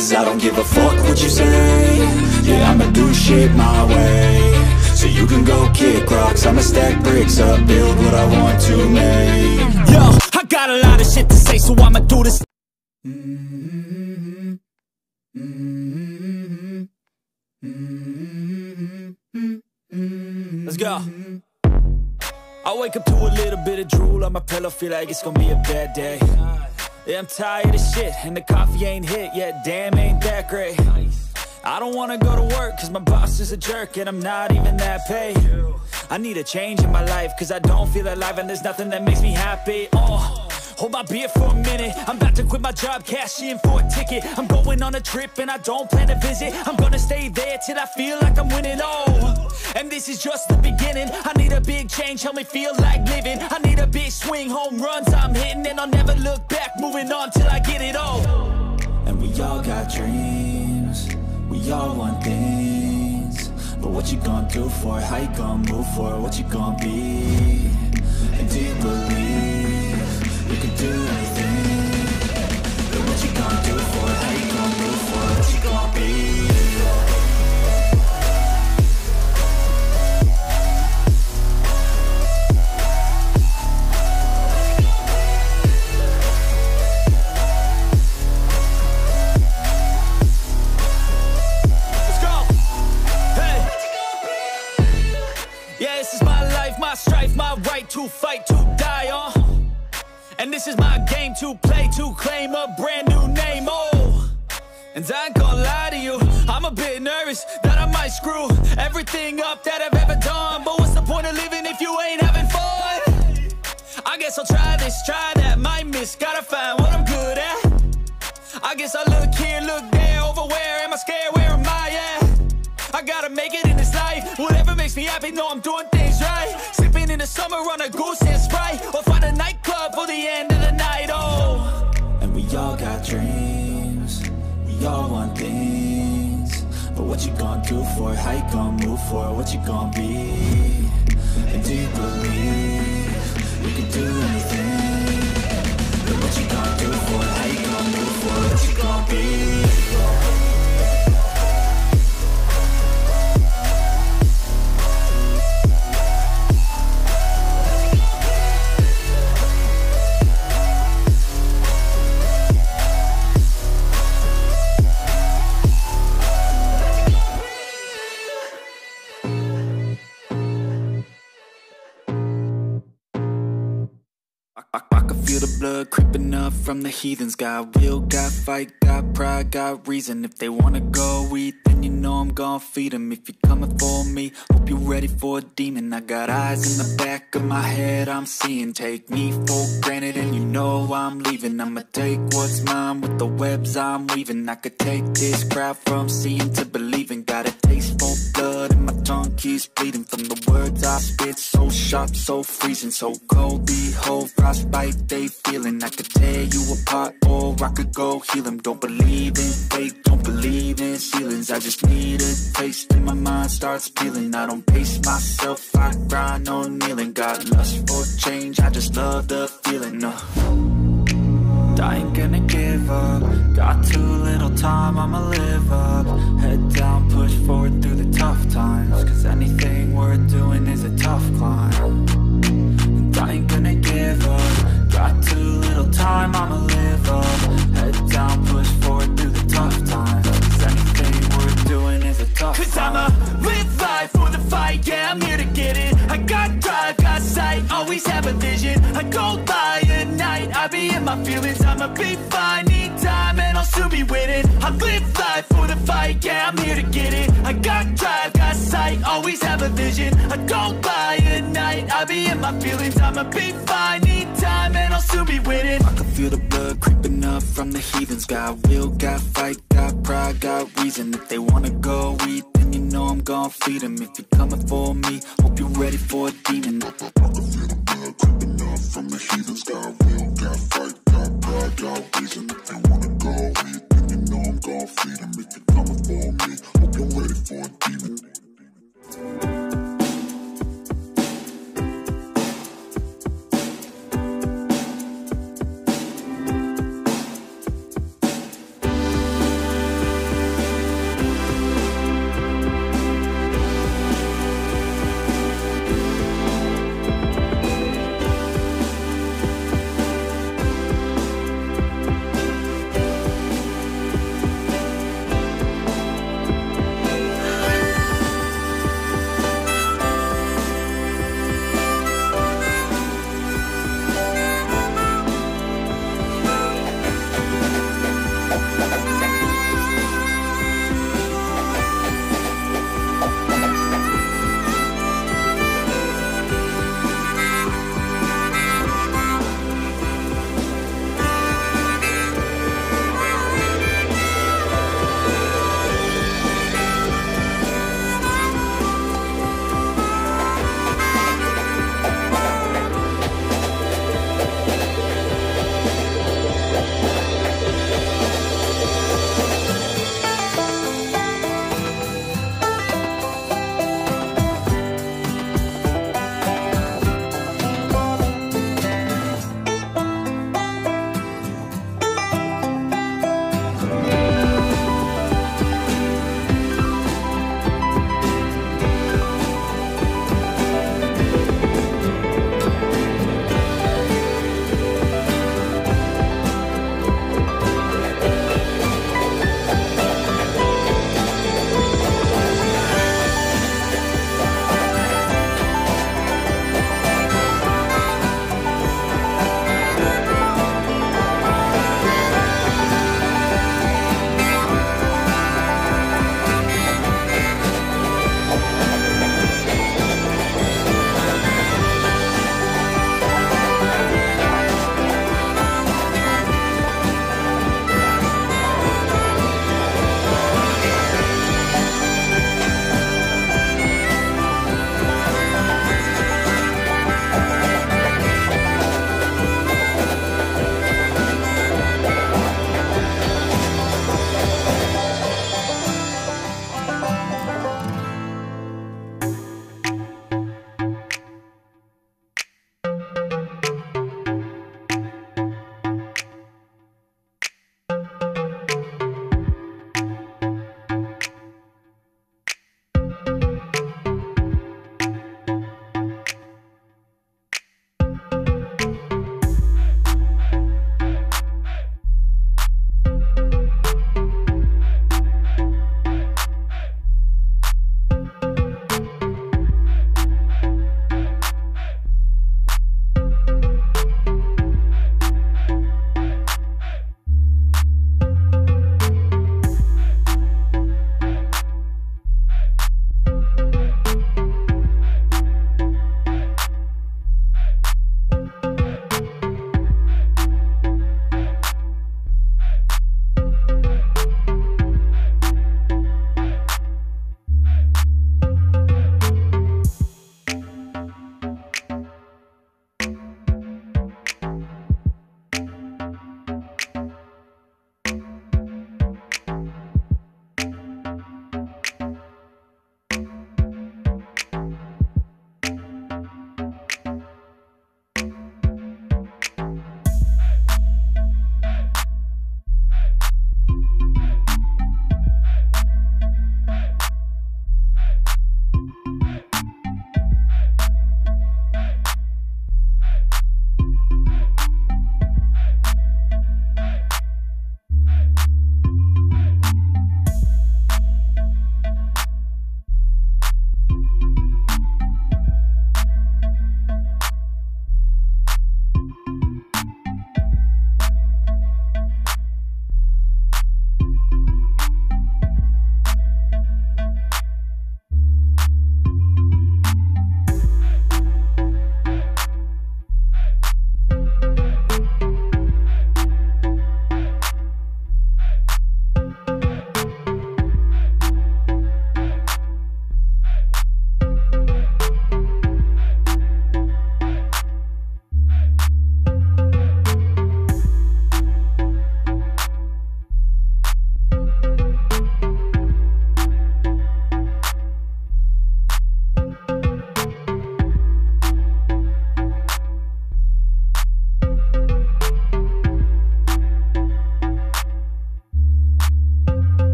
Cause I don't give a fuck what you say. Yeah, I'ma do shit my way. So you can go kick rocks, I'ma stack bricks up, build what I want to make. Yo, I got a lot of shit to say, so I'ma do this. Let's go. I wake up to a little bit of drool on my pillow, feel like it's gonna be a bad day. Yeah, I'm tired of shit, and the coffee ain't hit yet, damn, ain't that great. I don't wanna go to work, cause my boss is a jerk, and I'm not even that paid. I need a change in my life, cause I don't feel alive, and there's nothing that makes me happy. Hold my beer for a minute, I'm about to quit my job, cash in for a ticket. I'm going on a trip and I don't plan to visit. I'm gonna stay there till I feel like I'm winning, and this is just the beginning. I need a big change, help me feel like living. I need a big swing, home runs I'm hitting, and I'll never look back, moving on till I get it all. And we all got dreams, we all want things, but what you gonna do for it? How you gonna move for it? What you gonna be? And do you believe you can do anything? But what you gonna do for it? How you gonna move for it? What you gonna be? My strife, my right to fight, to die on. And this is my game to play, to claim a brand new name, And I ain't gonna lie to you, I'm a bit nervous that I might screw everything up that I've ever done. But what's the point of living if you ain't having fun? I guess I'll try this, try that, might miss, gotta find what I'm good at. I guess I look here, look there, over where am I scared, where am I at? I gotta make it in this life, whatever makes me happy, know I'm doing things right. Sipping in the summer on a goose and Sprite, or find a nightclub for the end of the night, And we all got dreams, we all want things, but what you gonna do for it? How you gonna move for it? What you gonna be? And do you believe you can do anything? But what you gonna do for it? How you gonna move for it? What you gonna be? I can feel the blood creeping up from the heathens. Got will, got fight, got pride, got reason. If they wanna go eat, then you know I'm gon' feed them. If you're coming for me, hope you're ready for a demon. I got eyes in the back of my head, I'm seeing. Take me for granted and you know I'm leaving. I'ma take what's mine with the webs I'm weaving. I could take this crowd from seeing to believing. Got a taste for blood and my tongue keeps bleeding from the words I spit. So sharp, so freezing, so cold. Behold, frostbite they feeling. I could tear you apart or I could go heal them. Don't believe in fate, don't believe in ceilings. I just need a taste and my mind starts peeling. I don't pace myself, I grind on kneeling. Got lust for change, I just love the feeling. I ain't gonna give up. Got too little time, I'ma live up. Head down, push forward through the tough times. Cause anything worth doing is a tough climb. And I ain't gonna give up. Got too little time, I'ma live up. Head down, push forward through the tough times. Cause anything worth doing is a tough climb. Cause I'ma live life for the fight, yeah, I'm here to get it. I got drive, got sight, always have a vision. I go by at night, I be in my feelings. I'ma be fine, need time and I'll soon be winning. I live life for the fight, yeah, I'm here to get it. I got drive, got sight, always have a vision. I go by at night, I be in my feelings. I'ma be fine, need time and I'll soon be winning. I can feel the blood creeping up from the heathens. Got will, got fight, got pride, got reason. If they wanna go eat, then you know I'm gon' feed them. If you're coming for me, hope you're ready for a demon. I can feel the blood creeping up from the heathens. Got will, got fight, got pride, got reason. If they wanna go eat, then you know I'm gon' feed them. If you're coming for me, hope you're ready for a demon.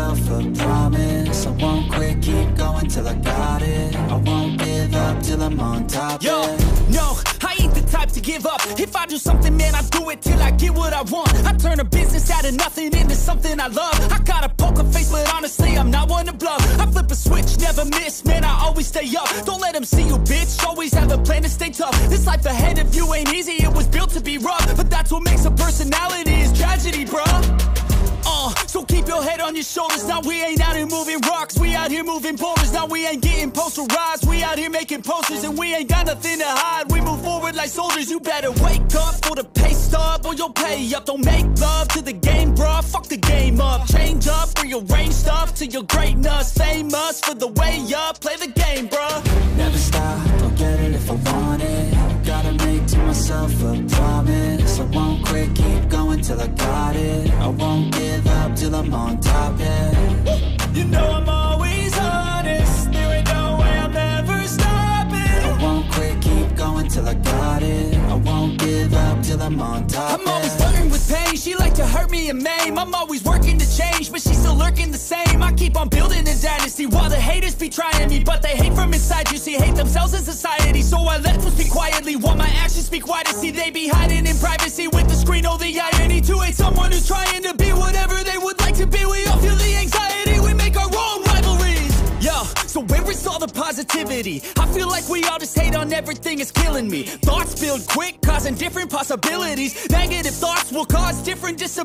myself a promise. I won't quit, keep going till I got it. I won't give up till I'm on top. Yo, no, I ain't the type to give up. If I do something, man, I do it till I get what I want. I turn a business out of nothing into something I love. I got a poker face, but honestly, I'm not one to bluff. I flip a switch, never miss, man, I always stay up. Don't let them see you, bitch, always have a plan to stay tough. This life ahead of you ain't easy, it was built to be rough. But that's what makes a personality, is tragedy, bruh. So keep your head on your shoulders. Now we ain't out here moving rocks, we out here moving boulders. Now we ain't getting posterized, we out here making posters. And we ain't got nothing to hide, we move forward like soldiers. You better wake up for the pay stub, or you'll pay up. Don't make love to the game, bruh, fuck the game up. Change up, rearrange stuff to your greatness. Famous for the way up, play the game, bruh. Never stop, I'll get it if I want it. Gotta make to myself a promise. I won't quit, keep going till I got it. I won't give up till I'm on top, yeah. You know I'm always honest, there ain't no way I'm ever stopping. I won't quit, keep going till I got it. I won't give up till I'm on top, I'm always flirting with pain, she like to hurt me and maim. I'm always working to change, but she's still lurking the same. I keep on building a dynasty while the haters be trying me. But they hate from inside, you see, hate themselves in society. So I let them speak quietly while my actions speak wider. See, they be hiding in privacy with the screen, oh the irony. To hate someone who's trying to be whatever they would like to be. We all feel the anxiety, we make our own rivalries. Yo, so where is all the positivity? I feel like we all just hate on everything, it's killing me. Thoughts build quick, causing different possibilities. Negative thoughts will cause different disabilities.